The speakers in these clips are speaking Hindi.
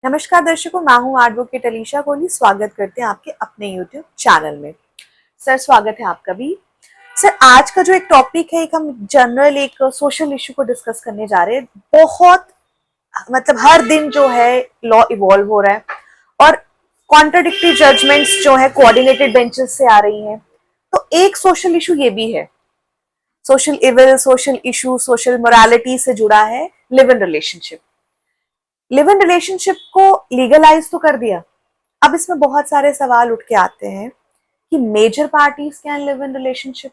नमस्कार दर्शकों, मैं हूं एडवोकेट अलीशा कोहली। स्वागत करते हैं आपके अपने YouTube चैनल में। सर, स्वागत है आपका भी। सर, आज का जो एक टॉपिक है, एक हम जनरल एक सोशल इशू को डिस्कस करने जा रहे हैं। बहुत हर दिन जो है लॉ इवॉल्व हो रहा है और कॉन्ट्राडिक्टरी जजमेंट्स जो है कोऑर्डिनेटेड बेंचेस से आ रही हैं। तो एक सोशल इशू ये भी है, social evil, social issue, social morality से जुड़ा है live in relationship. Live in relationship को लीगलाइज तो कर दिया, अब इसमें बहुत सारे सवाल उठ के आते हैं कि major parties can live in relationship,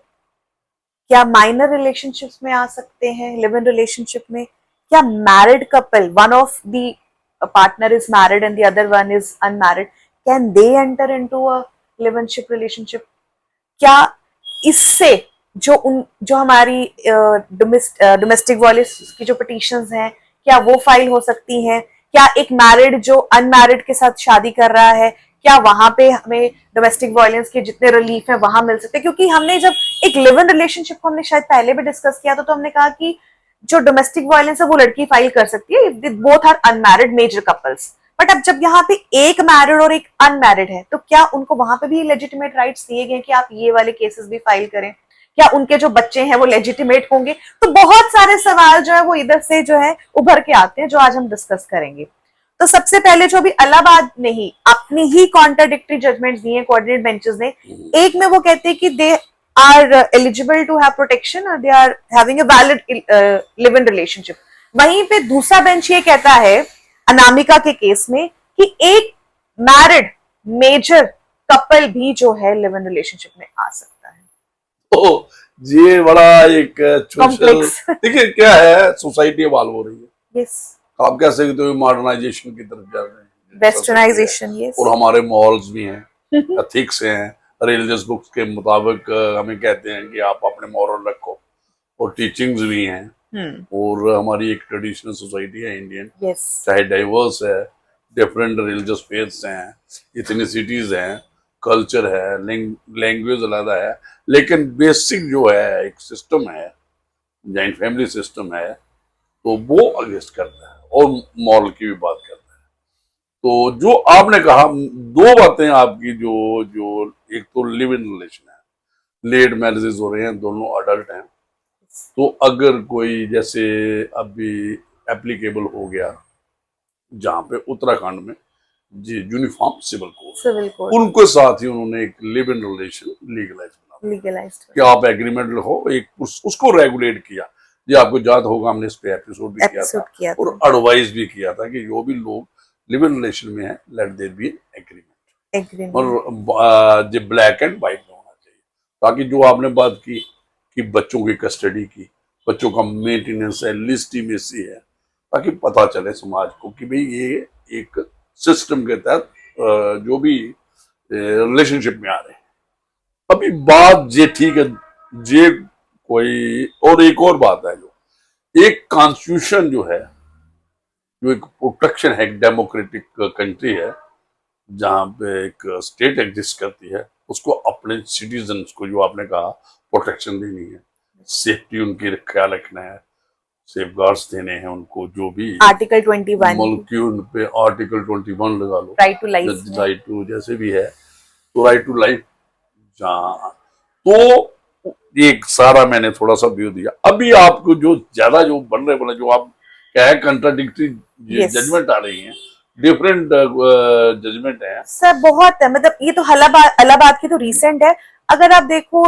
क्या माइनर रिलेशनशिप्स में आ सकते हैं लिव इन रिलेशनशिप में, क्या married couple, one of the partner is married and the other one is unmarried, can they enter into a live in ship relationship, क्या इससे जो हमारी डोमेस्टिक वायलेंस की जो पिटीशंस हैं क्या वो फाइल हो सकती हैं, क्या एक मैरिड जो अनमैरिड के साथ शादी कर रहा है क्या वहां पे हमें डोमेस्टिक वायलेंस के जितने रिलीफ है वहां मिल सकते हैं। क्योंकि हमने जब एक लिव इन रिलेशनशिप को हमने शायद पहले भी डिस्कस किया था, तो हमने कहा कि जो डोमेस्टिक वायलेंस है वो लड़की फाइल कर सकती है if both are unmarried major couples. But अब जब यहाँ पे एक मैरिड और एक अनमैरिड है, तो क्या उनको वहां पे भी लेजिटिमेट राइट्स दिए गए कि आप ये वाले केसेस भी फाइल करें, क्या उनके जो बच्चे हैं वो लेजिटिमेट होंगे। तो बहुत सारे सवाल जो है वो इधर से जो है उभर के आते हैं, जो आज हम डिस्कस करेंगे। तो सबसे पहले जो भी इलाहाबाद ने ही अपनी ही कॉन्ट्राडिक्टरी जजमेंट्स दिए कोऑर्डिनेट बेंचेस ने, एक में वो कहते हैं कि they are eligible to have protection और they are having a valid live in relationship. वहीं पे दूसरा बेंच ये कहता है अनामिका के केस में कि एक मैरिड मेजर कपल भी जो है लिव इन रिलेशनशिप में आ सकता है। तो ये बड़ा एक सोशल, देखिए क्या है, सोसाइटी इवॉल्व हो रही है। यस, आप कह सकते हो मॉडर्नाइजेशन की तरफ जा रहे हैं, वेस्टर्नाइजेशन। यस, और हमारे मॉरल्स भी हैं, एथिक्स हैं। रिलीजियस बुक्स के मुताबिक हमें कहते हैं कि आप अपने मॉरल रखो, और टीचिंग्स भी हैं। और हमारी एक ट्रेडिशनल सोसाइटी है इंडियन, चाहे डाइवर्स है, डिफरेंट रिलीजियस फेथ्स हैं, इथनिसिटीज हैं, कल्चर है, लैंग्वेज अलग है, लेकिन बेसिक जो है एक सिस्टम है, जॉइंट फैमिली सिस्टम है, तो वो अगेंस्ट करता है और मॉरल की भी बात करता है। तो जो आपने कहा, दो बातें आपकी, जो जो एक तो लिव इन रिलेशन है, लेट मैरिजेस हो रहे हैं, दोनों अडल्ट हैं, तो अगर कोई जैसे अभी एप्लीकेबल हो गया जहाँ पे उत्तराखंड में जी यूनिफॉर्म सिविल कोड, उनके साथ ही उन्होंने एक लिव इन रिलेशन लीगलाइज कि आप एग्रीमेंट हो, एक उसको रेगुलेट किया। जी आपको याद होगा, हमने इस पे एपिसोड भी किया था और एडवाइस भी किया था कि जो भी लोग लिव इन रिलेशन में है, लेट देयर बी एग्रीमेंट, और जो ब्लैक एंड व्हाइट होना चाहिए, ताकि जो आपने बात की कि बच्चों की कस्टडी की, बच्चों का मेंटेनेंस है, लिस्टिमेसी है, ताकि पता चले समाज को कि भाई ये एक सिस्टम के तहत जो भी रिलेशनशिप में आ रहे हैं। अभी बात ये ठीक है, ये कोई और एक और बात है, जो एक कॉन्स्टिट्यूशन जो है, जो एक प्रोटेक्शन है, एक डेमोक्रेटिक कंट्री है जहाँ पे एक स्टेट एग्जिस्ट करती है, उसको अपने सिटीजन्स को, जो आपने कहा, प्रोटेक्शन देनी है, सेफ्टी उनकी ख्याल रखना है, सेफगार्ड्स देने हैं उनको, जो भी आर्टिकल 21 मुल्क की उन पे आर्टिकल 21 लगा लो, राइट टू जैसे भी है, तो राइट टू लाइफ, जहाँ तो एक सारा मैंने थोड़ा सा व्यू दिया। अभी आपको जो ज्यादा जो बन रहे बोले, जो आप क्या है, कंट्राडिक्टरी जजमेंट आ रही हैं, डिफरेंट जजमेंट है सर, बहुत है। मतलब ये तो इलाहाबाद की तो रिसेंट है, अगर आप देखो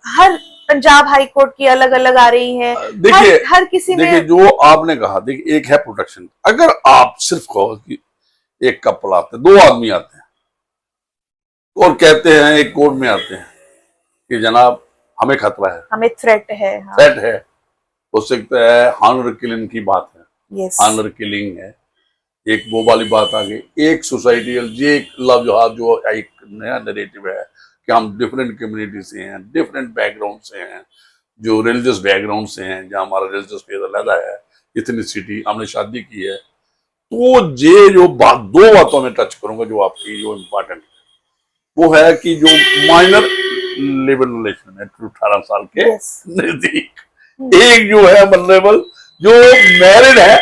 हर पंजाब हाई कोर्ट की अलग अलग आ रही है। देखिए हर किसी में, देखिए जो आपने कहा, देखिए एक है प्रोटेक्शन। अगर आप सिर्फ कहो कि एक कपल आते हैं, दो आदमी आते हैं और कहते हैं, एक कोर्ट में आते हैं कि जनाब हमें खतरा है, हमें थ्रेट है, थ्रेट है, हो सकता है हॉनर किलिंग की बात है, हॉनर किलिंग है, एक वो वाली बात आ गई। एक सोसाइटी, ये एक लव जिहाद जो एक नया नैरेटिव है कि हम डिफरेंट कम्युनिटी से हैं, डिफरेंट बैकग्राउंड से हैं, जो रिलीजियस बैकग्राउंड से हैं, जहाँ हमारा रिलीजियस फेथ अलग है, इथनिसिटी, हमने शादी की है। तो ये जो बात, दो बातों में टच करूंगा जो आपकी जो इम्पोर्टेंट है, वो है कि जो माइनर लिव इन रिलेशन है 18 साल के नजदीक, एक जो है वल्नरेबल जो मैरिड है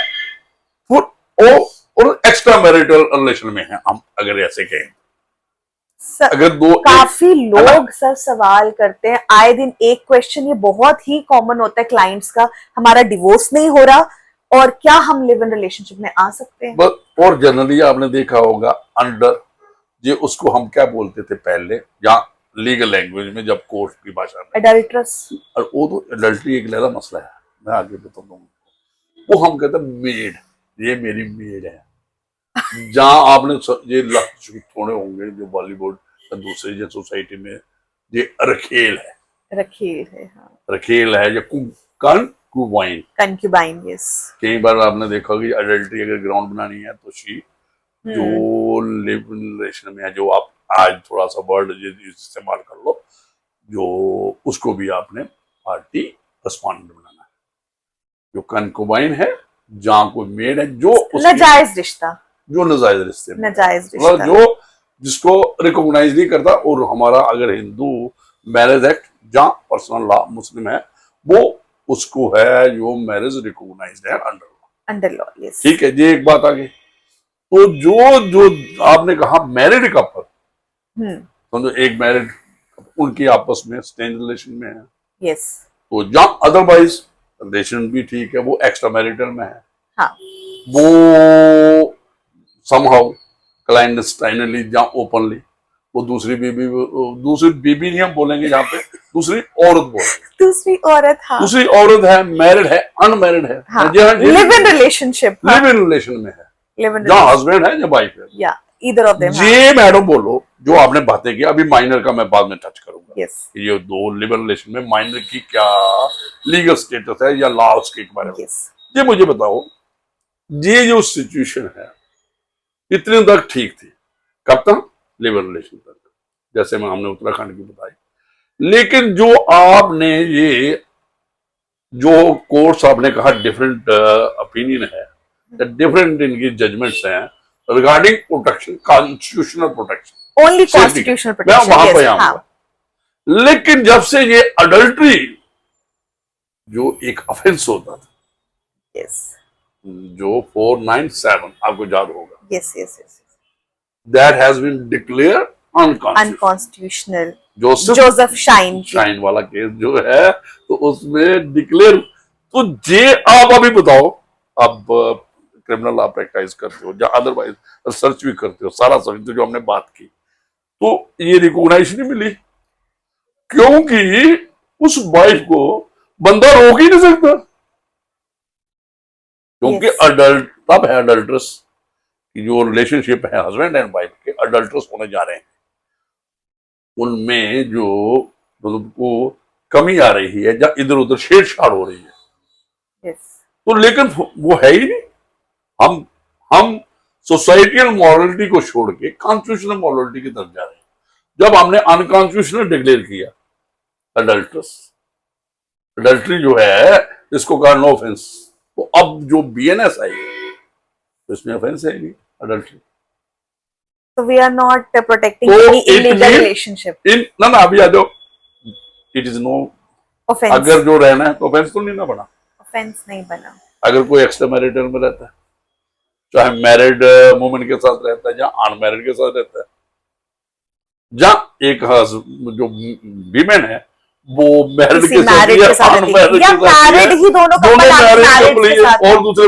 और एक्स्ट्रा मैरिटल रिलेशन में है, हम अगर ऐसे कहें। सर, अगर दो काफी लोग सर सवाल करते हैं आए दिन, एक क्वेश्चन ये बहुत ही कॉमन होता है क्लाइंट्स का, हमारा डिवोर्स नहीं हो रहा और क्या हम लिव इन रिलेशनशिप में आ सकते हैं? और जनरली आपने देखा होगा अंडर, ये उसको हम क्या बोलते थे पहले, या लीगल लैंग्वेज में, जब कोर्ट की भाषा में, एडल्ट्रस। और वो तो एडल्ट्री एक लहरा मसला है, मैं आगे बता दूंगा। वो हम कहते हैं मेड, ये मेरी मेड है। जहां आपने ये लफ्ज थोड़े होंगे जो बॉलीवुड या दूसरी जो सोसाइटी में, ये रखेल है, रखेल है, हाँ। रखेल है या कंक्यूबाइन। कंक्यूबाइन, यस। कई बार आपने देखा कि अडल्ट्री अगर ग्राउंड बनानी है तो शी जो लिव इन रिलेशन में है, जो आप आज थोड़ा सा वर्ड इस्तेमाल कर लो, जो उसको भी आपने पार्टी रेस्पोंडेंट बनाना है। जो कंक्यूबाइन है, जहां कोई मेड है, जो नाजायज रिश्ता, जो नाजायज रिश्ते में, नाजायज मतलब रिश्ता, जो जिसको रिकॉग्नाइज नहीं करता। और हमारा अगर हिंदू मैरिज एक्ट जहाँ पर्सनल लॉ मुस्लिम है, वो उसको है जो मैरिज रिकॉग्नाइज्ड है under law, under law, yes. ठीक है, ये एक बात आ गई। तो जो जो आपने कहा मैरिड कपल, तो एक मैरिड उनकी आपस में स्टेंज रिलेशन में है, यस। तो जहाँ अदरवाइज रिलेशन भी ठीक है, वो एक्स्ट्रा मैरिटल में है, हाँ। वो समहाउ क्लाइंडस्टाइनली या ओपनली, वो दूसरी बीबी नहीं हम बोलेंगे यहाँ पे, दूसरी औरत बोलेंगे, दूसरी औरत, हाँ। दूसरी औरत है, मैरिड है, अनमैरिड है, हाँ। Live in relationship, live in relation में है, लिव इन जहाँ हस्बैंड है या वाइफ है, या ईदर ऑफ देम। ये मैडम बोलो जो आपने बातें की, अभी माइनर का मैं बाद में टच करूंगा। यस। ये दो लिव इन रिलेशन में माइनर की क्या लीगल स्टेटस है या लॉ के बारे में, ये मुझे बताओ। ये जो सिचुएशन है इतने तक ठीक थी, कब तक? लिव इन रिलेशन तक, जैसे मैं हमने उत्तराखंड की बताई। लेकिन जो आपने ये जो कोर्ट्स आपने कहा डिफरेंट ओपिनियन है, डिफरेंट इनकी जजमेंट्स हैं regarding protection, constitutional protection, only constitutional protection, मैं वहां पे yes, आऊंगा। हाँ। लेकिन जब से ये अडल्ट्री जो एक ऑफेंस होता था, यस, जो 497 आपको याद होगा, yes, yes, yes, that has been declare unconstitutional. Joseph Shine वाला केस जो है, तो उसमें डिक्लेयर, तो ये आप अभी बताओ, आप क्रिमिनल लॉ प्रैक्टिस करते हो या अदरवाइज रिसर्च भी करते हो, सारा समझते हो, जो हमने बात की, तो ये रिकॉग्नाइजेशन नहीं मिली, क्योंकि उस वाइफ को बंदा रोक ही नहीं सकता, क्योंकि अडल्ट तब है, अडल्ट्रस की जो रिलेशनशिप है हस्बैंड एंड वाइफ के, अडल्ट्रस होने जा रहे हैं, उनमें जो मतलब को कमी आ रही है या इधर उधर छेड़छाड़ हो रही है। तो लेकिन वो है ही नहीं। हम सोसाइटियल मॉरलिटी को छोड़ के कॉन्स्टिट्यूशनल मॉरलिटी की तरफ जा रहे हैं। जब हमने अनकॉन्स्टिट्यूशनल डिक्लेयर किया अडल्ट्री जो है, इसको कहा नो ऑफेंस, तो अब जो बीएनएस आई तो इसमें ऑफेंस है नहीं adultery. So we are not protecting any illegal relationship. ना अभी आ जाओ, इट इज नो offense. अगर जो रहना है तो ऑफेंस तो नहीं ना बना, ऑफेंस नहीं बना। अगर कोई एक्स्ट्रा मैरिटल में रहता है, चाहे मैरिड वुमन के साथ रहता है या अनमैरिड के साथ रहता है, जहाँ एक जो वीमेन है वो मैरिड के साथ अनमैरिड के साथ ही, दोनों मैरिड कपल और दूसरे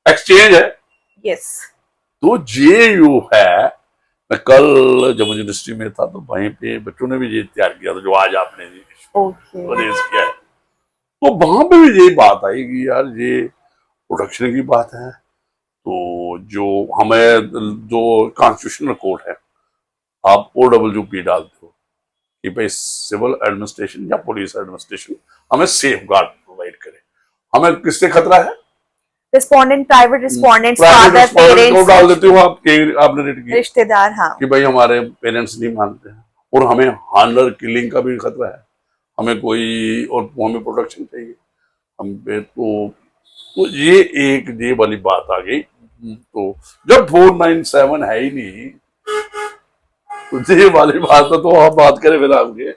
एक्सचेंज है। यस। तो ये जो है, मैं कल जब यूनिवर्सिटी में था तो वहीं पे बच्चों ने भी ये तैयार किया था जो आज आपने रेज किया है, तो वहां पे भी यही बात आई कि यार ये प्रोटेक्शन की बात है। तो जो हमें जो कॉन्स्टिट्यूशनल कोर्ट है, आप OWP डालते हो कि भाई सिविल एडमिनिस्ट्रेशन या पुलिस एडमिनिस्ट्रेशन हमें सेफ गार्ड प्रोवाइड करे। हमें किससे खतरा है? Respondent, private respondent, father, parents को डाल देते हो आप, आपने रेट की रिश्तेदार, हाँ, कि भाई हमारे पेरेंट्स नहीं मानते हैं, और हमें हार्नर किलिंग का भी खतरा है, हमें कोई और हमें प्रोटेक्शन चाहिए हम पे। तो ये एक ये वाली बात आ गई। तो जब 497 है ही नहीं, तो ये वाली बात तो आप बात करें फिर आपके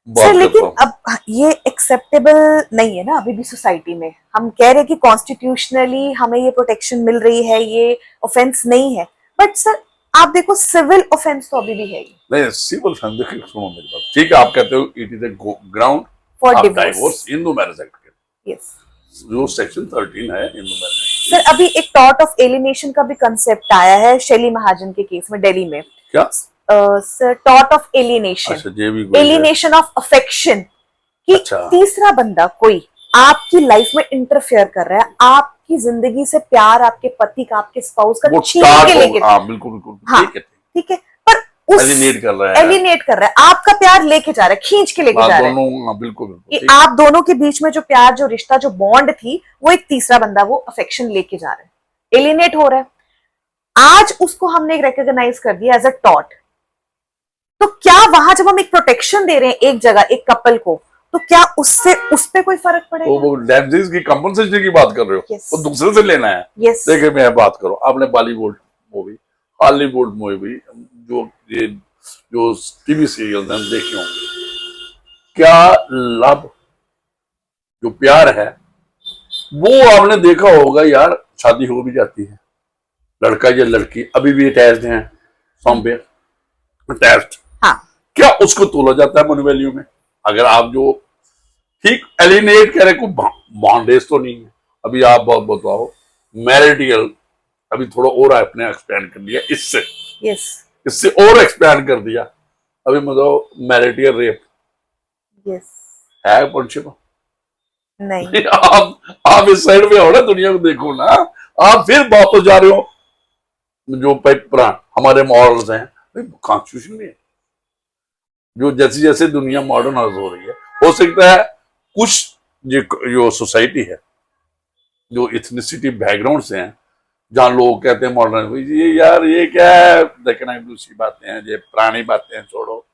सर बात लेकिन करता हूँ। अब ये एक्सेप्टेबल नहीं है ना अभी भी सोसाइटी में। हम कह रहे हैं कि कॉन्स्टिट्यूशनली हमें ये प्रोटेक्शन मिल रही है, ये ऑफेंस नहीं है, बट सर आप देखो सिविल ऑफेंस तो अभी भी है ही नहीं, सिविल फैमिली देखिए, सुनो मेरी बात, ठीक है, आप कहते हो it is a ground for of divorce. Divorce Hindu marriage act के, यस जो सेक्शन 13 है हिंदू मैरिज। सर, अभी एक टॉट ऑफ एलिनेशन का भी कंसेप्ट आया है शैली महाजन के केस में दिल्ली में। क्या सर टॉट ऑफ एलिनेशन, अच्छा, ये भी कोई है? एलिनेशन ऑफ अफेक्शन, कि अच्छा। तीसरा बंदा कोई आपकी लाइफ में इंटरफेयर कर रहा है, आपकी जिंदगी से प्यार आपके पति का, आपके स्पाउस का वो छीन स्टार्ट के लेके, हाँ बिल्कुल बिल्कुल, हाँ ठीक है, ठीक है, पर उस एलिनेट कर रहा है, एलिनेट कर रहा है, आपका प्यार लेके जा रहा है, खींच के लेके हाँ, जा रहा है, दोनों, हाँ, बिल्कुल बिल्कुल, कि ठीक। आप दोनों के बीच में जो प्यार, जो रिश्ता, जो बॉन्ड थी, वो एक तीसरा बंदा वो अफेक्शन लेके जा रहा है, एलिनेट हो रहा है। आज उसको हमने रिकॉग्नाइज कर दिया एज अ टॉट, तो क्या वहां जब हम एक प्रोटेक्शन दे रहे हैं एक जगह एक कपल को, तो क्या उससे उस पे कोई फर्क तो पड़ेगा? वो डैमेजेस की कंपनसेशन की बात कर रहे हो, Yes. वो दूसरे से लेना है। यस देखिए मैं बात करूं, आपने बॉलीवुड मूवी, हॉलीवुड मूवी, जो ये जो टीवी सीरियल हम देखे होंगे, क्या लव, जो प्यार है, वो आपने देखा होगा यार, शादी हो भी जाती है, लड़का या लड़की अभी भी अटैच्ड हैं, समवेयर अटैच्ड, हाँ क्या उसको तोला जाता है मनी वैल्यू में? अगर आप जो ठीक एलिनेट करे को बॉन्डेज तो नहीं है। अभी आप बहुत बताओ, मैरिटियल अभी थोड़ा और आपने एक्सपेंड कर दिया, इससे यस इससे और एक्सपेंड कर दिया। अभी बताओ मैरिटियल रेप यस है पंशिप? नहीं आप इस साइड में हो ना, दुनिया को देखो ना, आप फिर वापस जा रहे हो जो हमारे मॉरल्स हैं, कॉन्स्टिट्यूशन में है। जो जैसे जैसे दुनिया मॉडर्नाइज हो रही है, हो सकता है कुछ जो सोसाइटी है, जो इथनिसिटी बैकग्राउंड से हैं, जहाँ लोग कहते हैं मॉडर्न, ये यार ये क्या है, देखना दूसरी बातें हैं, ये पुरानी बातें हैं, छोड़ो,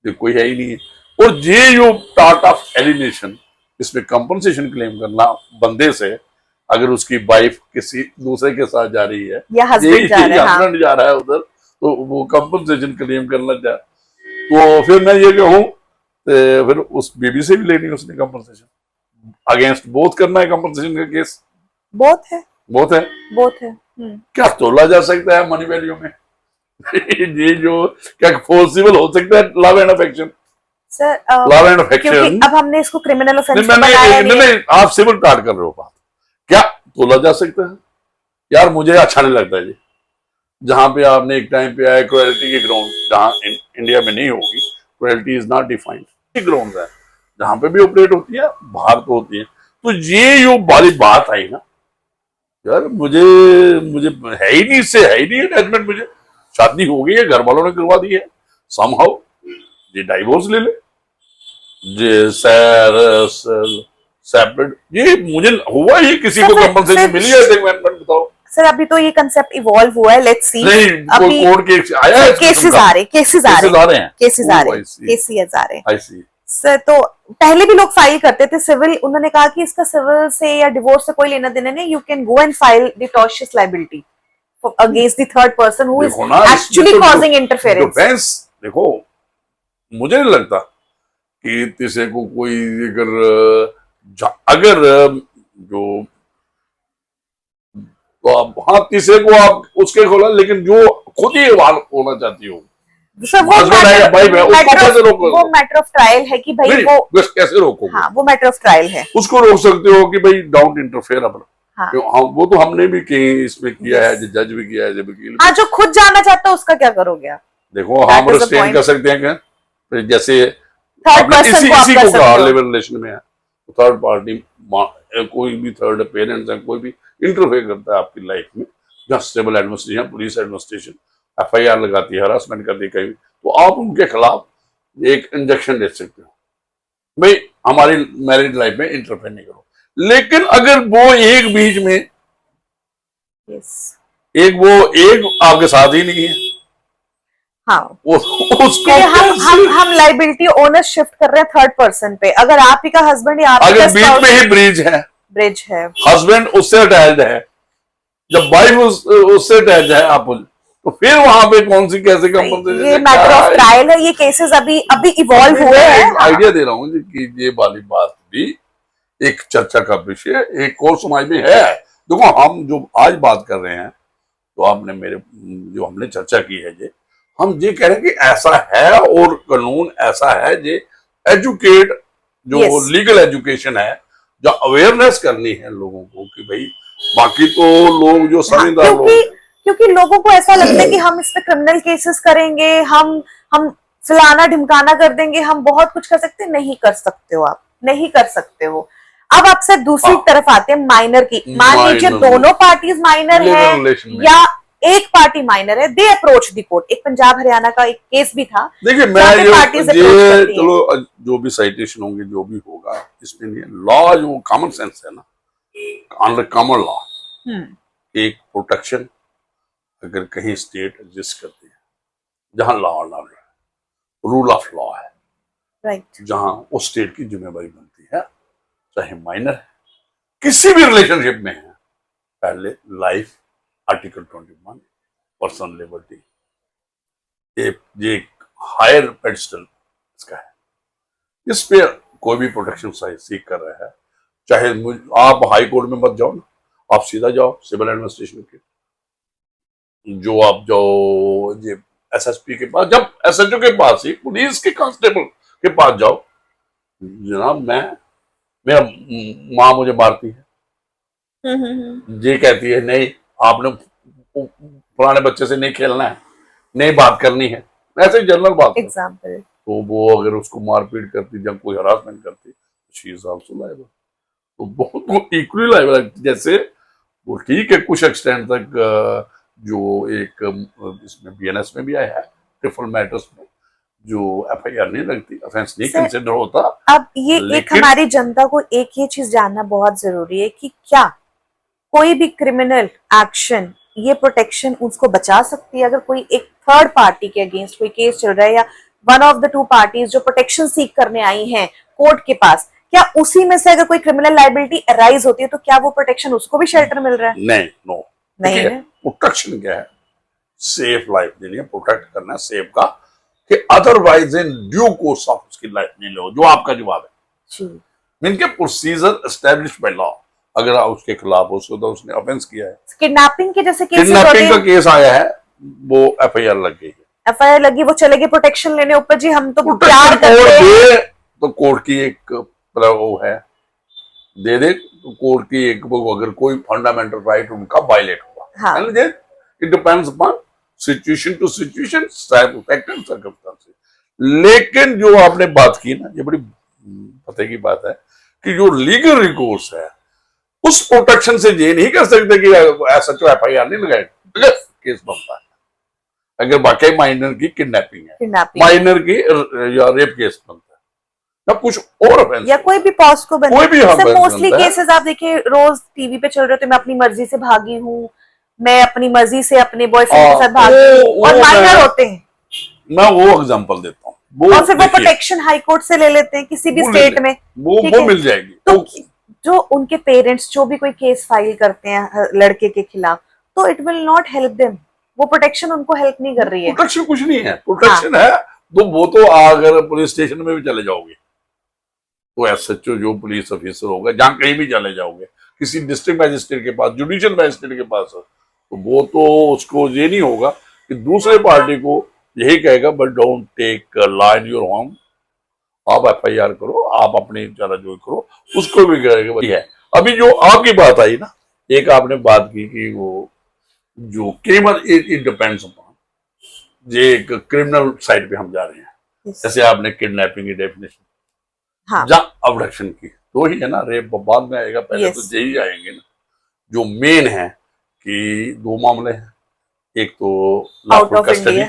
ये कोई है ही नहीं है। और ये जो पार्ट ऑफ एलिनेशन, इसमें कंपनसेशन क्लेम करना बंदे से, अगर उसकी वाइफ किसी दूसरे के साथ जा रही है या हस्बैंड जा रहा है, हाँ। हस्बैंड जा रहा है उधर, तो वो कंपनसेशन क्लेम करना चाहे, तो फिर मैं ये कहूँ, फिर उस बेबी से भी लेनी है उसने कंपनसेशन, अगेंस्ट बोथ करना है कंपनसेशन का केस। बहुत है, बहुत है, बहुत है। क्या तोला जा सकता है मनी वैल्यू में? ये जो क्या पॉसिबल हो सकता है love and affection? Sir love and क्योंकि अफेक्शन, अब हमने इसको क्रिमिनल ऑफेंस नहीं, बनाया नहीं है। नहीं, आप सिविल कार्ड कर रहे हो बात, क्या तोला जा सकता है? यार मुझे अच्छा नहीं लगता जी, जहां पे आपने एक टाइम पे आया क्रुएल्टी के ग्राउंड, जहां इंडिया में नहीं होगी, cruelty is not defined ground है, जहां पे भी ऑपरेट होती है, बाहर तो होती है। तो ये जो वाली बात आई ना यार, मुझे मुझे है ही नहीं, इससे है ही नहीं अटैचमेंट। मुझे शादी हो गई है, घर वालों ने करवा दी है, समहाउ ये डाइवोर्स ले ले, ये सेपरेट, ये मुझे हुआ, ये किसी को कंपनसेशन मिली है? बताओ सर अभी तो ये कंसेप्ट इवॉल्व हुआ है, लेट्स सी। नहीं, अभी कोर्ट केस आया है, केसेस आ रहे, केसेस आ रहे हैं, केसेस आ रहे, Oh, I see. केसेस आ रहे हैं। I see. सर तो पहले भी लोग फाइल करते थे सिविल, उन्होंने कहा कि इसका सिविल से या डिवोर्स से कोई लेना देना नहीं, you can go and file the tortious liability against the third person who is देखो ना, एक्चुअली इसमें तो कॉजिंग इंटरफेरेंस। डिफेंस देखो, मुझे नहीं लगता कि किसी को कोई अगर जो तो आप, हाँ, तीसरे को आप उसके खोला, लेकिन जो खुद ही होना चाहती हो, सर वो husband है या wife है, उसको कैसे रोकोगे? वो मैटर ऑफ ट्रायल है कि भाई नहीं, वो, बस कैसे रोकोगे? हाँ वो मैटर ऑफ ट्रायल है। उसको रोक सकते हो कि भाई डोंट इंटरफेयर अपना, हाँ। वो तो हमने भी कहीं इसमें किया है, जज भी किया है, वकील। हाँ, जो खुद जाना चाहता है उसका क्या करोगे आप? देखो हम रिस्ट्रेन कर सकते हैं, क्या जैसे थर्ड पर्सन को आप इसी कर को सकते कहा हो। लिव रिलेशन में है, थर्ड पार्टी, कोई भी थर्ड पेरेंट्स है, कोई भी इंटरफेयर करता है आपकी लाइफ में, जहाँ civil administration, police administration FIR लगाती है, हरासमेंट करती है कहीं, तो आप उनके खिलाफ एक इंजेक्शन दे सकते हो, भाई हमारी मैरिज लाइफ में इंटरफेयर नहीं करो। लेकिन अगर वो एक बीच में एक आपके साथ ही नहीं है, हाँ, उसको हम लाइबिलिटी ओनर शिफ्ट कर रहे हैं थर्ड पर्सन पे। अगर आप ही का हस्बैंड या आप ही अगर का बीच में ही ब्रिज है, है, हस्बैंड उससे अटैच्ड है, जब वाइफ उससे अटैच्ड है, आप तो फिर वहां पे कौन सी कैसे कंपनसेशन, ये मैटर ऑफ ट्रायल है, ये केसेस अभी इवॉल्व हुए हैं। आइडिया दे रहा हूँ जी कि ये वाली बात भी एक चर्चा का विषय एक और समाज में है। देखो हम जो आज बात कर रहे हैं, तो आपने जो हमने चर्चा की है, ये हम ये कह रहे हैं कि ऐसा है और कानून ऐसा है, ये एजुकेट जो लीगल एजुकेशन है, जो अवेयरनेस करनी है लोगों को कि भाई, बाकी तो लोग जो समझदार लोग, क्योंकि लोगों को ऐसा लगता है कि हम इस पे क्रिमिनल केसेस करेंगे, हम फलाना ढिमकाना कर देंगे, हम बहुत कुछ कर सकते हैं। नहीं कर सकते हो, आप नहीं कर सकते हो। अब आपसे दूसरी तरफ आते हैं माइनर की। मान लीजिए दोनों पार्टीज माइनर है या एक पार्टी माइनर है, दे अप्रोच द कोर्ट। एक पंजाब हरियाणा का एक केस भी था। देखिए मैं ये चलो जो भी साइटेशन होंगे, जो भी होगा, इसमें नहीं, लॉ जो कॉमन सेंस है ना, अंडर कॉमन लॉ एक प्रोटेक्शन अगर कहीं स्टेट एग्जिस्ट करती है, जहां law and order rule of law है, राइट, जहां उस स्टेट की जिम्मेदारी बनती है, चाहे माइनर है, किसी भी रिलेशनशिप में है, पहले लाइफ, आर्टिकल 21, पर्सनल लिबर्टी, ये एक हायर पेडिस्टल इसका है। इस पे कोई भी प्रोटेक्शन सीख कर रहा है, चाहे आप हाई कोर्ट में मत जाओ ना, आप सीधा जाओ सिविल एडमिनिस्ट्रेशन के, जो आप जाओ ये एसएसपी के पास, जब एसएचओ के पास ही, पुलिस के कांस्टेबल के पास जाओ, जनाब मेरा माँ मुझे मारती है, ये कहती है नहीं आपने पुराने बच्चे से नहीं खेलना है, नहीं बात करनी है, ऐसे जनरल बात एग्जाम्पल, तो वो अगर उसको मारपीट करती या कोई हरासमेंट करती, शी इज आल्सो लायबल। तो बहुत इक्वली लायबल, जैसे वो ठीक है कुछ एक्सटेंड तक, जो एक इसमें बीएनएस में भी आया है, ट्रिपल मैटर्स में जो एफआईआर नहीं लगती, ऑफेंस नहीं कंसिडर होता। अब ये एक हमारी जनता को एक ये चीज जानना बहुत जरूरी है कि क्या कोई भी क्रिमिनल एक्शन ये प्रोटेक्शन उसको बचा सकती है? अगर कोई एक थर्ड पार्टी के अगेंस्ट कोई केस चल रहा है, या one of the two parties जो प्रोटेक्शन सीख करने आई हैं कोर्ट के पास, क्या उसी में से अगर कोई क्रिमिनल लायबिलिटी अराइज होती है, तो क्या वो प्रोटेक्शन उसको भी शेल्टर मिल रहा है? नहीं, नो, नहीं है। प्रोटेक्शन क्या है? सेफ लाइफ देनी है, प्रोटेक्ट करना है सेफ का, कि otherwise in due course of उसकी लाइफ नहीं लो, जो आपका जवाब है। इनके प्रोसीजर एस्टैब्लिश्ड बाय लॉ, अगर उसके खिलाफ उसने ऑफेंस किया है, किडनैपिंग के जैसे किडनैपिंग का केस आया है, वो एफआईआर लग गई है, एफआईआर लगी, वो चले गए प्रोटेक्शन लेने ऊपर, जी हम तो प्यार करते हैं, तो कोर्ट की एक वो है, दे दे, तो कोर्ट की एक, अगर कोई फंडामेंटल राइट उनका वायलेट हुआ, it depends upon situation to situation, fact and circumstances. लेकिन जो आपने बात की ना, ये बड़ी पते की बात है कि जो लीगल रिकोर्स है, उस प्रोटेक्शन से ये नहीं कर सकते कि एसएचओ एफआईआर नहीं लगाए, केस बनता है। अगर वाकई माइनर की किडनैपिंग है, माइनर की या रेप केस बनता है, या कुछ और या कोई भी पॉस्को बनता है, कोई भी मोस्टली केसेस आप देखिए रोज टीवी पे चल रहे थे, मैं अपनी मर्जी से भागी हूँ, मैं अपनी मर्जी से अपने बॉयफ्रेंड के साथ भागी हूँ, और माइनर होते हैं। मैं वो एग्जांपल देता हूँ, और फिर वो प्रोटेक्शन हाई कोर्ट से ले लेते हैं किसी भी स्टेट में, वो मिल जाएगी। तो जो उनके पेरेंट्स जो भी कोई केस फाइल करते हैं लड़के के खिलाफ, तो it will not help them, वो प्रोटेक्शन उनको हेल्प नहीं कर रही है। प्रोटेक्शन कुछ नहीं है, प्रोटेक्शन है तो वो तो अगर पुलिस स्टेशन में भी चले जाओगे, तो एसएचओ जो पुलिस ऑफिसर होगा, जहां कहीं भी चले जाओगे, किसी डिस्ट्रिक्ट मैजिस्ट्रेट के पास, जुडिशियल मैजिस्ट्रेट के पास, तो वो तो उसको ये नहीं होगा कि दूसरे पार्टी को यही कहेगा, but don't take law in your home, आप एफआईआर करो, आप अपनी जरा जो करो, उसको भी कहेगा वही है। अभी जो आपकी बात आई ना, एक आपने बात की कि वो जो क्रिमिनल, इट डिपेंड्स अपॉन, ये एक क्रिमिनल साइड पे हम जा रहे हैं। जैसे आपने किडनैपिंग की डेफिनेशन, जहाँ अबडक्शन की तो ही है ना, रेप बाद में आएगा, पहले तो यही आएंगे ना। जो मेन है कि दो मामले हैं, एक तो लॉफुल कस्टडी,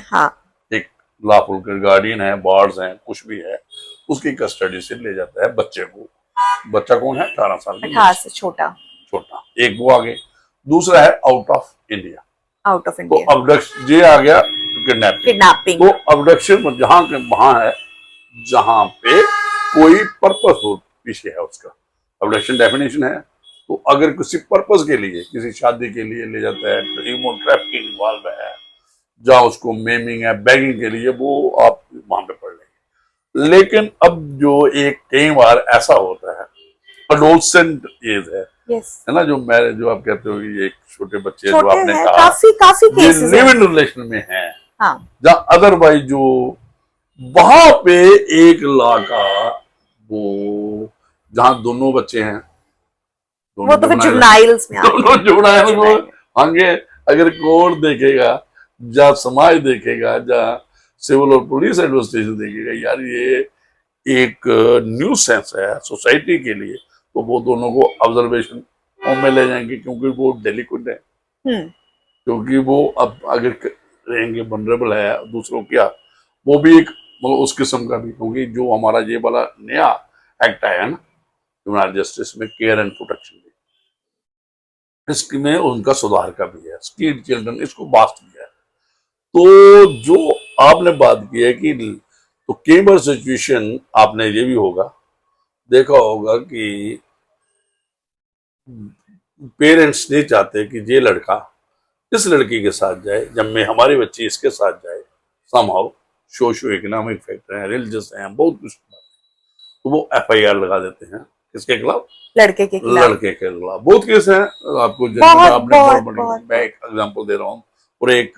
एक लॉफुल गार्डियन है, बार्ड्स हैं, कुछ भी है, उसकी कस्टडी से ले जाता है बच्चे को। बच्चा कौन है? 18 साल का, 18 से छोटा, एक वो आगे। दूसरा है आउट ऑफ इंडिया, तो अबडक्शन ये आ गया, किडनैपिंग। तो अबडक्शन जहां वहां है जहां पे कोई पर्पस हो पीछे है उसका, अबडक्शन डेफिनेशन है। तो अगर किसी पर्पस के लिए, किसी शादी के लिए ले जाता है, ह्यूमन ट्रैफिकिंग इन्वॉल्व है, जहाँ उसको मेमिंग है, बैगिंग के लिए, वो आप वहां पे पढ़ लेंगे। लेकिन अब जो एक कई बार ऐसा होता है, अडोलसेंट एज यस, है ना, जो आप कहते हो कि एक छोटे बच्चे जो छोटे आपने हैं, कहा, काफी काफी ये केसेस लिव हैं। इन रिलेशन में है, हाँ, जहाँ अदरवाइज जो वहां पे एक ला का वो, जहाँ दोनों बच्चे हैं, वो दोनों तो फिर जुगनाइल जुवनाइल्स में आते दोनों हैं। जुगनाइल को जुवेनाइल। आगे, अगर कोर्ट देखेगा, जहाँ समाज देखेगा, जहाँ सिविल और पुलिस एडमिनिस्ट्रेशन देखेगा, यार ये एक न्यू सेंस है सोसाइटी के लिए, तो वो दोनों को ऑब्जर्वेशन होम में ले जाएंगे, क्योंकि वो डेलिक्वेंट है, हम्म। क्योंकि वो अब अगर रहेंगे वनरेबल है दूसरों क्या, वो भी एक मतलब उस किस्म का भी, क्योंकि जो हमारा ये वाला नया एक्ट आया है ना ह्यूमन जस्टिस में, केयर एंड प्रोटेक्शन, इसमें उनका सुधार का भी है, स्ट्रीट चिल्ड्रन इसको बास्ट किया है। तो जो आपने बात की है कि, तो कई बार सिचुएशन आपने ये भी होगा देखा होगा कि पेरेंट्स नहीं चाहते कि ये लड़का इस लड़की के साथ जाए, जब मैं हमारी बच्ची इसके साथ जाए, समहाउ सोशो इकोनॉमिक फैक्टर है, रिलीजियस है, बहुत कुछ, तो वो एफआईआर लगा देते हैं किसके खिलाफ, लड़के के खिलाफ। लड़के के खिलाफ। बहुत केस हैं, आपको बहुत आपने बहुत बड़ी, बहुत मैं एक एग्जांपल दे रहा हूँ और एक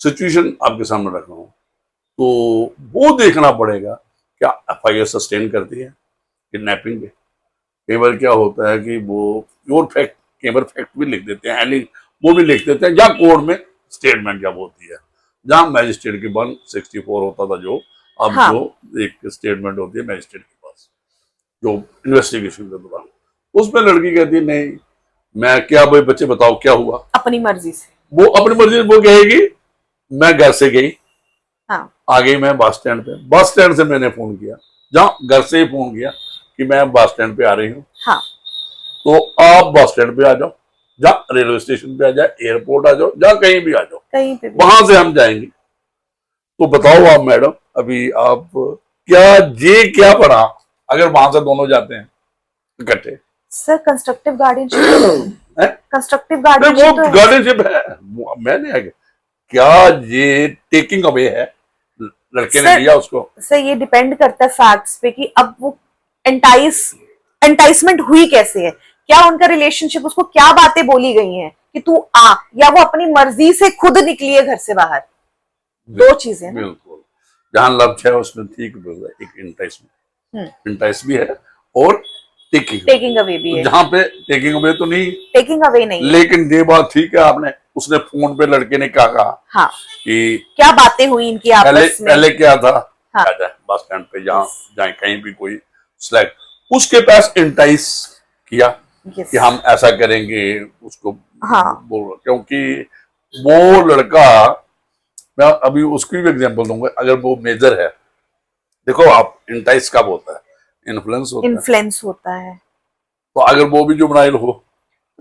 सिचुएशन आपके सामने रख रहा हूँ, तो वो देखना पड़ेगा क्या एफआईआर सस्टेन करती है किडनैपिंग के। कई बार क्या होता है कि वो प्योर फैक्ट, कई बार फैक्ट भी लिख देते हैं, वो भी लिख देते हैं, या कोर्ट में स्टेटमेंट जब होती है, जहाँ मैजिस्ट्रेट की 164 होता था, जो अब हाँ, जो एक स्टेटमेंट होती है मैजिस्ट्रेट के पास, जो इन्वेस्टिगेशन के दौरान, उसमें लड़की कहती है नहीं, मैं क्या, भाई बच्चे बताओ क्या हुआ, अपनी मर्जी से। वो अपनी मर्जी से वो कहेगी मैं घर से गई, हाँ, आ गई मैं बस स्टैंड पे, बस स्टैंड से मैंने फोन किया, जहाँ घर से ही फोन किया कि मैं बस स्टैंड पे आ रही हूँ, हाँ, तो आप बस स्टैंड पे आ जाओ, जहाँ रेलवे स्टेशन पे आ जाए, एयरपोर्ट आ जाओ, जहाँ कहीं भी आ जाओ, कहीं पे भी। वहां से हम जाएंगे। तो बताओ आप मैडम, अभी आप क्या ये क्या पढ़ा अगर वहां से दोनों जाते हैं इकट्ठे? सर कंस्ट्रक्टिव गार्डियनशिप, हैं? कंस्ट्रक्टिव नहीं, गार्डियनशिप तो वो है। गार्डियनशिप है, मैंने आगे, क्या ये टेकिंग अवे है, लड़के ने सर, लिया उसको? सर ये डिपेंड करता है फैक्ट्स पे कि अब वो एंटाइसमेंट हुई कैसे है, क्या उनका रिलेशनशिप, उसको क्या बातें बोली गई हैं कि तू आ, या वो अपनी मर्जी से खुद निकली है घर से बाहर। दो चीजें हैं ना। बिल्कुल, जहां लव है उसमें ठीक बोल रहा है, एक इंटाइस भी है और टेकिंग अवे भी तो है। जहां पे टेकिंग अवे तो नहीं, टेकिंग अवे नहीं है। लेकिन ये बात ठीक है, आपने उसने फोन पे लड़के ने क्या कहा, हाँ, कि क्या बातें हुई इनकी पहले आपस में। पहले क्या था, हाँ, बस स्टैंड पे जहाँ यस, जाए कहीं भी कोई स्लैग, उसके पास इंटाइस किया यस, कि हम ऐसा करेंगे उसको, हाँ, क्योंकि वो लड़का, मैं अभी उसकी भी एग्जांपल दूंगा, अगर वो मेजर है, देखो आप इंटाइस कब होता है, इन्फ्लुएंस होता है, इन्फ्लुएंस होता है। तो अगर वो भी जुबनाइल हो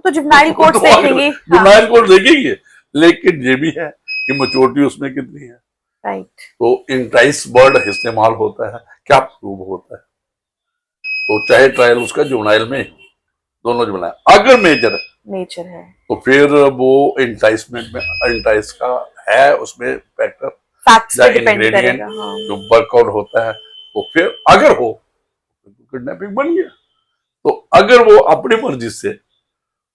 तो जुवेनाइल कोर्ट्स तो देखेंगे। हाँ, जुबनाइल को देखेंगे, लेकिन ये भी है कि मैच्योरिटी उसमें कितनी है, राइट। तो इंटाइस वर्ड इस्तेमाल होता है, क्या प्रूव होता है, तो चाहे ट्रायल उसका जुबनाइल में हो, दोनों जुबनाइल, अगर मेजर है नेचर है। तो फिर वो इंटाइसमेंट में, इंटाइस का है उसमें फैक्टर फैक्ट्स या पे डिपेंड इंग्रेडिएंट करेगा। हाँ, जो वर्कआउट होता है, तो फिर अगर हो तो किडनैपिंग बन गया। तो अगर वो अपनी मर्जी से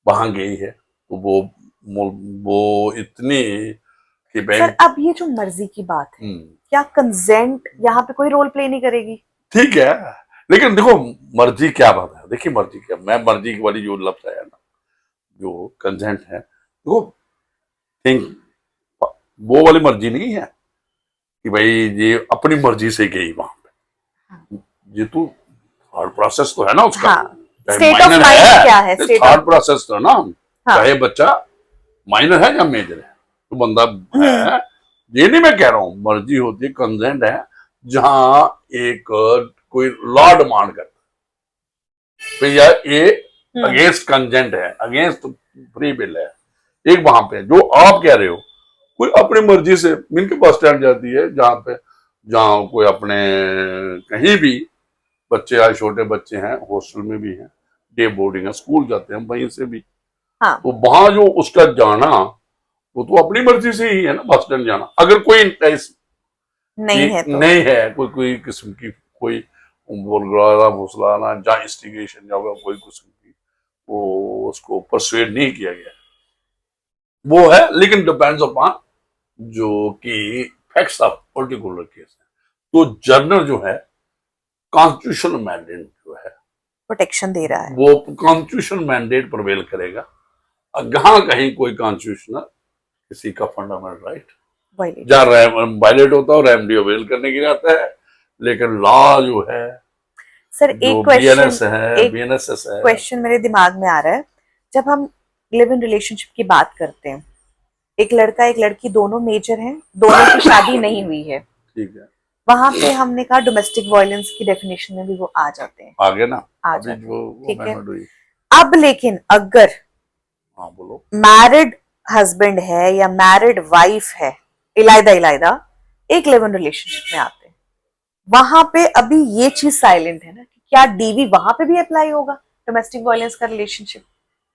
वहां गई है, तो वो इतनी कि सर बैंक, अब ये जो मर्जी की बात है, क्या कंसेंट यहाँ पे कोई रोल प्ले नहीं करेगी? ठीक है, लेकिन देखो मर्जी क्या बात है, देखिए मर्जी क्या, मैं मर्जी वाली जो लफ्ज है ना, जो कंसेंट है, देखो थिंक, वो वाली मर्जी नहीं है कि भाई ये अपनी मर्जी से गई वहां पे, ये तो थॉट प्रोसेस तो है ना उसका, हाँ, चाहे स्टेट ऑफ माइनर माइंड क्या है, स्टेट थॉट ऑफ। प्रोसेस तो है ना, हाँ, चाहे बच्चा माइनर है या मेजर है, तो बंदा है, ये नहीं मैं कह रहा हूं, मर्जी होती है, कंसेंट है, जहां एक कोई लॉ डिमांड करता है, तो ये अगेंस्ट कंसेंट है, अगेंस्ट फ्री विल है, एक वहां पे जो आप कह रहे हो, कोई अपनी मर्जी से मिल के बस स्टैंड जाती है, जहाँ पे जहाँ कोई अपने कहीं भी बच्चे, आज छोटे बच्चे हैं, हॉस्टल में भी हैं, डे बोर्डिंग है, स्कूल जाते हैं वहीं से भी, हाँ, तो वहां जो उसका जाना, वो तो अपनी मर्जी से ही है ना बस स्टैंड जाना। अगर कोई नहीं है तो नहीं है, कोई किस्म की कोई बुलगुलाना फुसलाना या इंस्टिगेशन या कोई किस्म की वो उसको परसुएड नहीं किया गया, वो है। लेकिन डिपेंड्स अपॉन जो कि फैक्ट्स ऑफ पर्टिकुलर केस है। तो जर्नल जो है कॉन्स्टिट्यूशनल मैंडेट जो है प्रोटेक्शन दे रहा है, वो कॉन्स्टिट्यूशनल मैंडेट प्रिवेल करेगा। जहां कहीं कोई कॉन्स्टिट्यूशनल किसी का फंडामेंटल राइट जहाँ वायलेट होता है और रेमेडी अवेल करने के लिए आता है। लेकिन लॉ जो है सर एक बीएनएसएस है, क्वेश्चन मेरे दिमाग में आ रहा है। जब हम लिव इन रिलेशनशिप की बात करते हैं, एक लड़का एक लड़की दोनों मेजर हैं, दोनों की शादी नहीं हुई है, ठीक है, वहां पे हमने कहा डोमेस्टिक वायलेंस की डेफिनेशन में भी वो आ जाते हैं, आगे ना आ अभी जाते हैं, जो ठीक है। amendment हुई। अब लेकिन अगर हाँ बोलो। मैरिड हस्बैंड है या मैरिड वाइफ है, इलायदा एक लिव इन रिलेशनशिप में आते हैं, वहां पे अभी ये चीज साइलेंट है ना कि क्या डीवी वहां पे भी अप्लाई होगा? डोमेस्टिक वायलेंस का रिलेशनशिप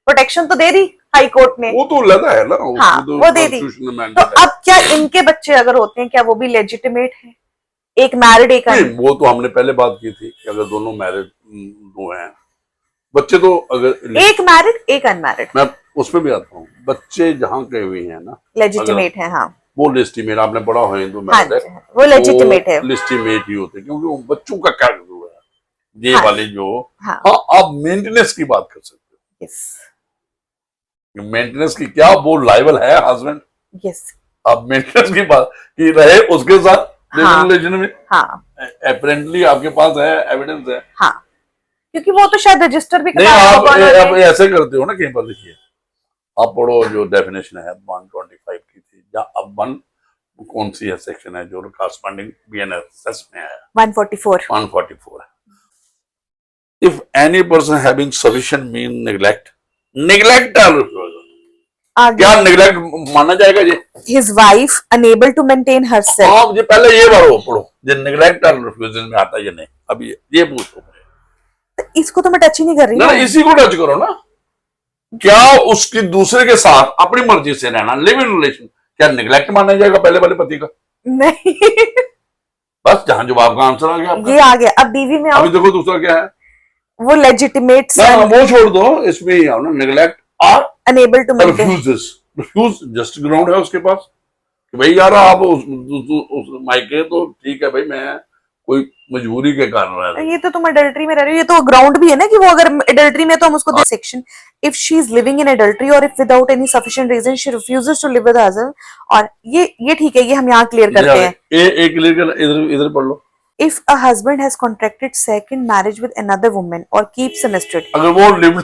प्रोटेक्शन तो दे दी हाई कोर्ट ने, वो तो लगा है ना, हाँ तो वो दे दी। constitutional तो mandate है। अब क्या इनके बच्चे अगर होते हैं क्या वो भी लेजिटिमेट है? एक मैरिड एक नहीं, वो तो हमने पहले बात की थी कि अगर दोनों मैरिड दो हैं बच्चे, तो अगर एक मैरिड एक अनमैरिड, मैं उसमें भी आता हूँ, बच्चे जहाँ के हुए हैं ना लेजिटिमेट है, हाँ वो लिस्टिमेट आपने पढ़ा हो हिंदू हाँ मैरिड जी, वो लेजिटिमेट है, लिस्टिमेट ही होते हैं, क्योंकि वो बच्चों का क्या कसूर है ये हाँ, वाले जो हाँ, हाँ आप मेंटेनेंस की बात कर सकते यस हो। मेंटेनेंस की क्या वो लायबल है हस्बैंड? यस, आप मेंटेनेंस की बात की रहे उसके साथ हाँ, रिलेशन में, हाँ अपेरेंटली आपके पास है एविडेंस है। हाँ, क्योंकि वो तो शायद रजिस्टर भी नहीं कराया होगा आप उन्होंने। ऐसे करते हो ना, कहीं पर देखिए आप पढ़ो जो डेफिनेशन है 125 की थी, या अब कौन सी है सेक्शन है जो कॉरस्पॉन्डिंग बीएनएसएस में है 144 144 है। If any person having sufficient mean neglect क्या नेग्लेक्ट माना जाएगा ये? His wife unable to maintain herself. आप ये पहले ये बार पढ़ो जो नेग्लेक्ट और रिफ्यूजल में आता है ये नहीं, अभी ये पूछो। इसको तो मैं टच ही नहीं कर रही ना हूँ। इसी को टच करो ना। क्या उसकी दूसरे के साथ अपनी मर्जी से रहना, लिव इन रिलेशन, क्या निगलेक्ट माना जाएगा पहले वाले पति का? नहीं बस जहां जवाब का आंसर आ गया आपका। ये आ गया। अब बीवी में आओ, अभी देखो दूसरा क्या है, वो लेजिटिमेट ना वो छोड़ दो, इसमें ही आओ ना, निगलेक्ट और unable to maintain. Refuse just ground है उसके पास कि भाई यार आप उस मायके तो ठीक है भाई, मैं कोई मजबूरी के कारण रह रहा हूं। ये तो तुम अडल्ट्री में रह रहे हो, ये तो ग्राउंड भी है ना कि वो अगर अडल्ट्री में तो हम उसको दे section if she is living in adultery और if without any sufficient reason she refuses to live with husband, और ये ठीक है, ये हम यहाँ क्लियर करते हैं। एक क्लियर कर, इधर इधर पढ़ लो। If a husband has contracted second marriage with another woman or keeps semestered, अगर वो लिव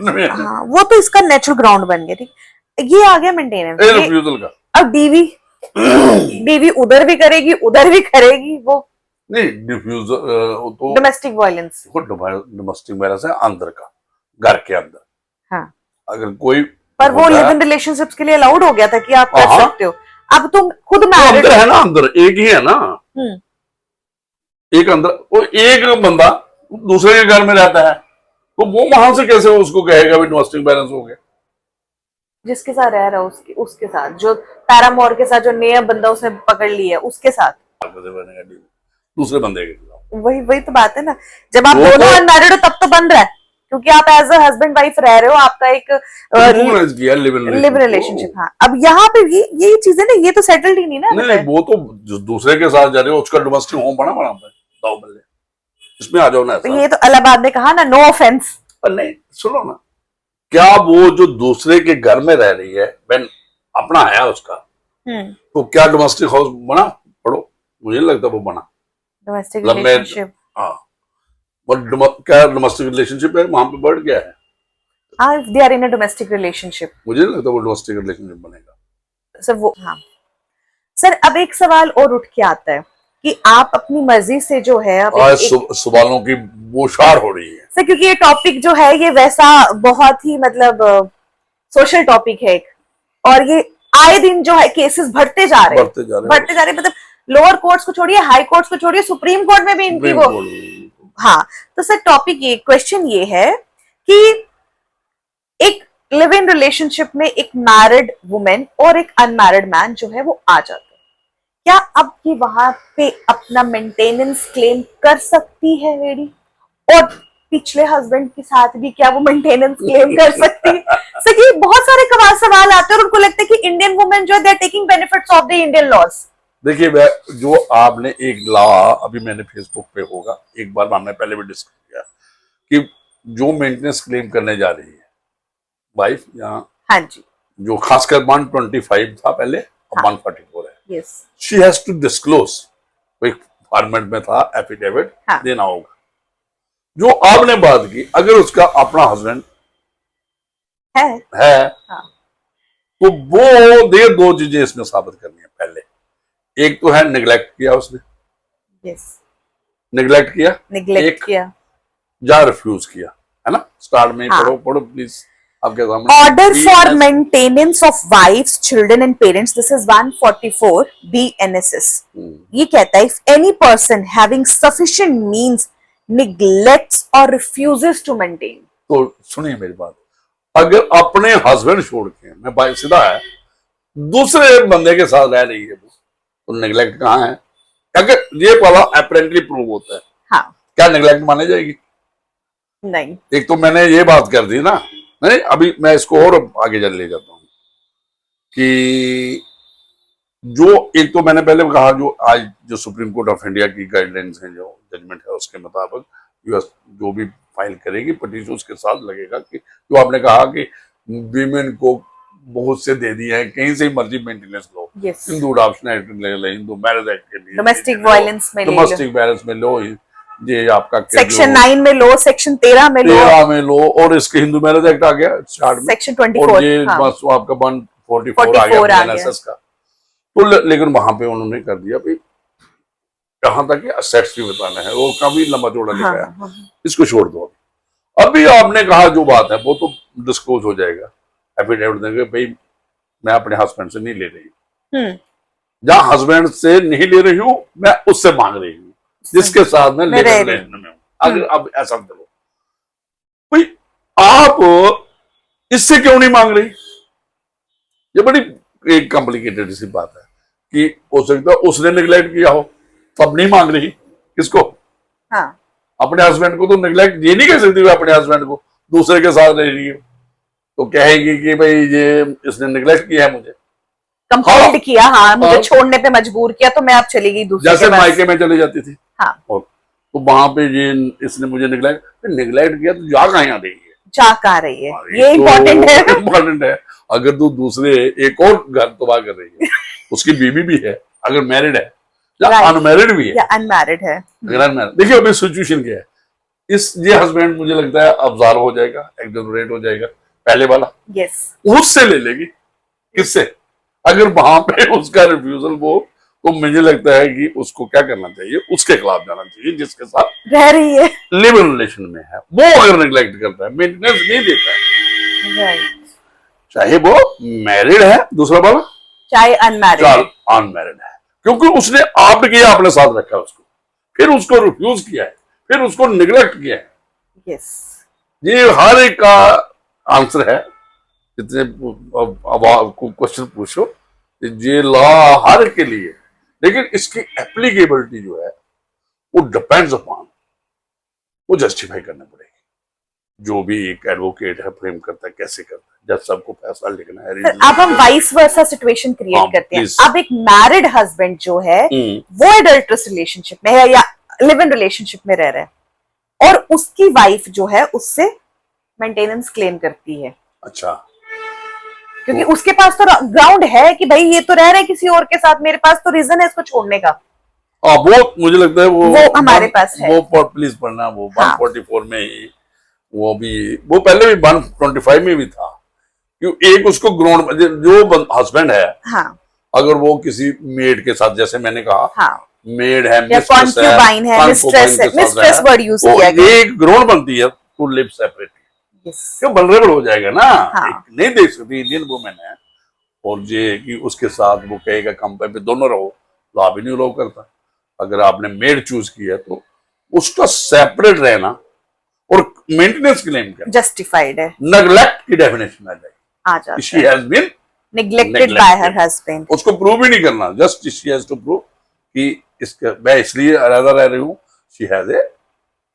में है, हाँ वो तो इसका नेचुरल ग्राउंड बन गया, ठीक। ये आ गया मेंटेनेंस, रिफ्यूजल का। अब डीवी उधर भी करेगी उधर भी करेगी, वो नहीं डिफ्यूजल तो डोमेस्टिक वायलेंस, डोमेस्टिक वायलेंस है अंदर का, घर के अंदर। हाँ अगर कोई पर वो लिव इन रिलेशनशिप्स के लिए अलाउड हो गया था कि आप कर सकते हो। अब तुम खुद तो मैरिड अंदर है ना, अंदर एक ही है ना, एक अंदर वो एक बंदा दूसरे के घर में रहता है, तो वो वहां से कैसे उसको कहेगा भी डोमेस्टिक वायलेंस हो गया? जिसके साथ रह रहा है उसके साथ, जो पैरामोर के साथ जो नया बंदा उसने पकड़ लिया उसके साथ दूसरे बंदे के खिलाफ। वही तो बात है ना, जब आप दोनों अनमैरिड हो तब तो बन रहा है, क्योंकि आप एज अ हस्बैंड वाइफ रह रहे हो, आपका एक लिव रिलेशनशिप। हाँ अब यहाँ पे ये चीजें ना, ये तो सेटल्ड ही नहीं ना। नहीं वो तो जो दूसरे के साथ जा रहे हो उसका डोमेस्टिक होम बना दाव बल्ले, इसमें आ जाओ ना। तो ये तो इलाहाबाद ने कहा ना, नो ऑफेंस। पर नहीं सुनो ना, क्या वो जो दूसरे के घर में रह रही है बहन, अपना है उसका, तो क्या डोमेस्टिक हाउस बना? पढ़ो, मुझे नहीं लगता वो बना डोमेस्टिक रिलेशनशिप। हाँ क्या डोमेस्टिक रिलेशनशिप है वहां पे वर्ड क्या है? हाँ if they are in a domestic relationship, मुझे नहीं लगता वो डोमेस्टिक रिलेशनशिप बनेगा सर। वो हाँ सर, अब एक सवाल और उठ के आता है कि आप अपनी मर्जी से जो है, आज सवालों की बौछार हो रही है सर, क्योंकि ये टॉपिक जो है ये वैसा बहुत ही मतलब सोशल टॉपिक है एक, और ये आए दिन जो है केसेस बढ़ते जा रहे हैं, मतलब लोअर कोर्ट्स को छोड़िए, हाई कोर्ट्स को छोड़िए, सुप्रीम कोर्ट में भी इनकी वो। हाँ तो सर टॉपिक ये, क्वेश्चन ये है कि एक लिव इन रिलेशनशिप में एक मैरिड वुमेन और एक अनमैरिड मैन जो है वो आ जाते हैं, क्या अब ये वहां पे अपना मेंटेनेंस क्लेम कर सकती है लेडी? और पिछले हस्बैंड के साथ भी क्या वो मेंटेनेंस क्लेम कर सकती है? सही, बहुत सारे सवाल आते हैं और उनको लगता है कि इंडियन वुमेन जो है they are taking benefits of the Indian laws. देखिए, जो आपने एक लॉ अभी मैंने फेसबुक पे होगा, एक बार हमने पहले भी डिस्कस किया कि जो मेंटेनेंस क्लेम करने जा रही है वाइफ, यहाँ हाँ जी, जो खासकर 125 था पहले, अब 144 है। Yes, she has to disclose, एक फॉर्मेट में था एफिडेविट देना होगा। जो आपने बात की, अगर उसका अपना हस्बैंड है हाँ, तो वो दो चीजें इसमें साबित करनी है। पहले एक तो है निगलेक्ट किया उसने, यस, निगलेक्ट निगलेक्ट किया, या रिफ्यूज किया, है ना। स्टार्ट में पढ़ो प्लीज, आपके सामने। Order for maintenance of wives, children and parents, this is 144 BNSS। ये कहता है if any person having sufficient means neglects or refuses to maintain। तो सुनिए मेरी बात, अगर अपने हस्बैंड छोड़ के, मैं भाई सीधा है, दूसरे बंदे के साथ रह रही है तो नेग्लेक्ट कहाँ है? अगर ये वाला अपेरेंटली प्रूव होता है, हाँ, क्या नेग्लेक्ट माने जाएगी? नहीं। एक तो मैंने ये बात कर दी ना, नहीं अभी मैं इसको और आगे चल ले जाता हूँ कि जो एक तो मैंने पहले कहा, जो आज जो सुप्रीम कोर्ट ऑफ इंडिया की गाइडलाइंस है, जो जजमेंट है, उसके मुताबिक यूएस जो भी फाइल करेगी पटिशन, उसके साथ लगेगा कि जो आपने कहा कि वीमेन को बहुत से दे दिए हैं, कहीं से मर्जी मेंटेनेंस लो, हिंदू अडॉप्शन एक्ट ले लो, हिंदू मैरिज एक्ट के लिए, डोमेस्टिक वायलेंस में लो, ये आपका सेक्शन 9 में लो, सेक्शन 13 में लो, और इसके हिंदू मैरिज एक्ट आ गया स्टार्ट में, सेक्शन 24, और ये बस आपका 144 आ गया एनएसएस का। तो लेकिन वहां पे उन्होंने कर दिया भाई, कहां तक असेट्स भी बताना है, वो काफी लंबा चौड़ा लिखा है, इसको छोड़ दो। अभी आपने कहा जो बात है वो तो डिस्क्लोज हो जाएगा, एफिडेविट देंगे भाई मैं अपने हस्बैंड से नहीं ले रही हूँ, जहां हस्बैंड से नहीं ले रही हूँ मैं उससे मांग रही हूँ जिसके साथ मैं रिलेशन में हूँ। अगर अब ऐसा करो भाई, आप इससे क्यों नहीं मांग रही? ये बड़ी एक कॉम्प्लिकेटेड सी बात है कि हो सकता है उसने निगलेक्ट किया हो तब नहीं मांग रही। किसको? हाँ, अपने हस्बैंड को। तो निगलेक्ट ये नहीं कह सकती अपने हस्बैंड को, दूसरे के साथ रह रही है तो कहेगी कि भाई ये इसने निगलेक्ट किया है, मुझे कंपेल्ड किया, हाँ, मुझे छोड़ने पे मजबूर किया तो मैं अब चली गई दूसरे जैसे मायके में चली जाती थी। हाँ, और तो वहां पे ये इसने मुझे निगलेक्ट किया तो जा कहाँ आ रही है, जा कहाँ रही है, ये इम्पोर्टेंट है। इम्पोर्टेंट है। अगर तू दूसरे एक और घर तबाह कर रही है, उसकी बीवी भी है, अगर मैरिड है या अनमैरिड भी है, या अनमैरिड है, अगर अनमैरिड, देखिए अभी सिचुएशन क्या है, ये हस्बैंड मुझे लगता है अब्जॉर्व हो जाएगा, एक्सोनरेट हो जाएगा, पहले वाला उससे ले लेगी। किससे? अगर वहां पे उसका रिफ्यूजल वो, तो मुझे लगता है कि उसको क्या करना चाहिए, उसके खिलाफ जाना चाहिए जिसके साथ रह रही है, लिव इन रिलेशन में है। वो अगर निगलेक्ट करता है, मेंटेनेंस नहीं देता है, चाहे वो मैरिड है दूसरा वाला, चाहे अनमैरिड है, क्योंकि उसने ऑप्ट किया, अपने साथ रखा है उसको, फिर उसको रिफ्यूज किया है, फिर उसको निगलेक्ट किया है। ये हर एक का आंसर है। जितने अब क्वेश्चन पूछो, ये लॉ हर के लिए, लेकिन इसकी एप्लीकेबिलिटी जो है वो डिपेंड्स अपॉन, वो जस्टिफाई करना पड़ेगी। जो भी एक एडवोकेट है फ्रेम करता है, कैसे करता है, जज साहब को फैसला लिखना है। अब हम वाइस वर्सा सिचुएशन क्रिएट करते हैं। अब एक मैरिड हस्बैंड जो है वो एडल्ट्रस रिलेशनशिप में है या लिव इन रिलेशनशिप में रह रहा है, और उसकी वाइफ जो है उससे मेंटेनेंस क्लेम करती है। अच्छा, क्योंकि उसके पास तो ग्राउंड है कि भाई ये तो रह रहा है किसी और के साथ, मेरे पास तो रीजन है इसको छोड़ने का। वो मुझे लगता है वो हमारे पास है। वो प्लीज पढ़ना, वो 144 में ही, वो भी, वो पहले भी 125 में भी था। क्यों? एक उसको ग्राउंड, जो हस्बैंड है, हाँ, अगर वो किसी मेड के साथ, जैसे मैंने कहा, हाँ, मेड है, मिस्ट्रेस वर्ड यूज किया गया, एक ग्राउंड बनती है टू लिव सेपरेटली। क्यों? वल्नरेबल हो जाएगा ना, हाँ, नहीं देख सकती इंडियन वुमेन है, और ये कि उसके साथ वो कहेगा कंपेयर पे दोनों रहो, लॉ भी नहीं लो करता। अगर आपने मेड चूज किया तो उसका सेपरेट रहना और मेंटेनेंस क्लेम क्या जस्टिफाइड है, नेग्लेक्ट की डेफिनेशन आ जाएगी। आ जाता शी है, has been neglected by her husband. उसको प्रूव ही नहीं करना, just she has to prove कि इसका मैं इसलिए अलग रह रही हूँ, she has a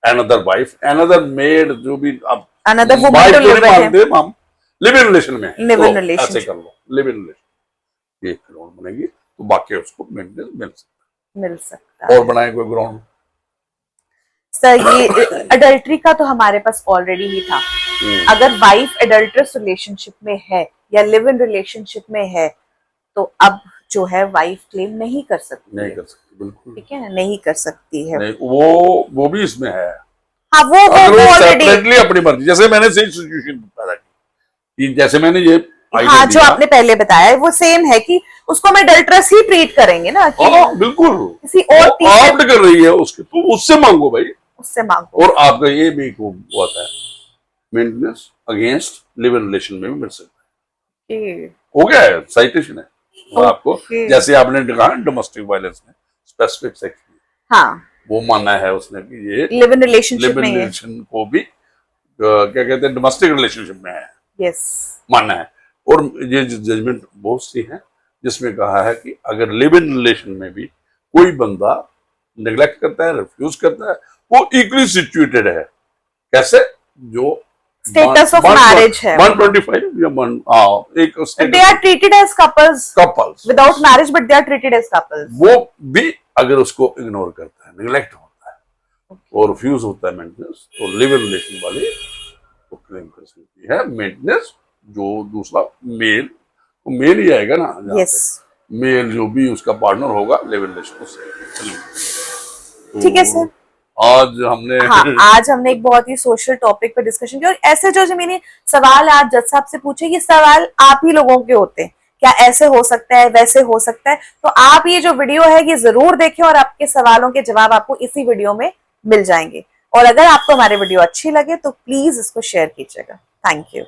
another wife, another maid, जो भी आप अनदर वुमन वाइफ टू तो लिव नहीं विद मानते हम, लिव इन रिलेशन में है, Live in तो relationship। ऐसे कर लो, लिव इन रिलेशन, एक ग्राउंड बनेगी तो बाकी उसको मेंटेनेंस मिल सकता और बनाए कोई ग्राउंड। सर। ये अडल्ट्री का तो हमारे पास ऑलरेडी ही था। अगर वाइफ एडल्ट्रस रिलेशनशिप में है या लिव इन रिलेशनशिप में है तो अब जो है वाइफ क्लेम नहीं कर सकती, नहीं कर सकती, बिल्कुल ठीक है, नहीं कर सकती है। नहीं, वो भी इसमें है। हाँ, वो ऑलरेडी, सेपरेटली अपनी मर्जी, जैसे मैंने सेम सिचुएशन पैदा की कि जैसे मैंने ये हाँ जो आपने पहले बताया है वो सेम है कि उसको हम एडल्ट्रस ही ट्रीट करेंगे ना कि बिल्कुल किसी और ऑप्ट कर रही है उसके, तो उससे मांगो भाई, उससे मांगो। और आपका ये भी वो आता है maintenance against live in relation में भी मिल सकता है। हो गया है, साइटेशन है और आपको, जैसे आपने कहा डोमेस्टिक वायलेंस में स्पेसिफिक सेक्शन, हाँ वो मानना है उसने कि ये लिव इन रिलेशनशिप में रिलेशन को भी क्या कहते हैं डोमेस्टिक रिलेशनशिप में है, यस मानना है। और ये जजमेंट बहुत सी है जिसमें कहा है कि अगर लिव इन रिलेशन में भी कोई बंदा नेग्लेक्ट करता है, रिफ्यूज करता है, वो इक्वली सिचुएटेड है। कैसे? जो स्टेटस ऑफ मैरिज है, 125 या एक they are treated as couples without marriage, but they are treated as couples. वो भी अगर उसको इग्नोर करता है, नेग्लेक्ट होता है और रिफ्यूज होता है मेंटेनेंस, तो लिव इन रिलेशन वाले वो क्लेम कर सकती है मेंटेनेंस। जो दूसरा मेल, वो मेल ही आएगा ना, यस, मेल जो भी उसका पार्टनर होगा लिव इन रिलेशन से। ठीक है सर। आज हमने आज हमने एक बहुत ही सोशल टॉपिक पर डिस्कशन किया, और ऐसे जो मैंने सवाल आज जज साहब से पूछे, ये सवाल आप ही लोगों के होते हैं, क्या ऐसे हो सकता है, वैसे हो सकता है, तो आप ये जो वीडियो है ये जरूर देखें और आपके सवालों के जवाब आपको इसी वीडियो में मिल जाएंगे। और अगर आपको हमारे वीडियो अच्छी लगे तो प्लीज इसको शेयर कीजिएगा। Thank you.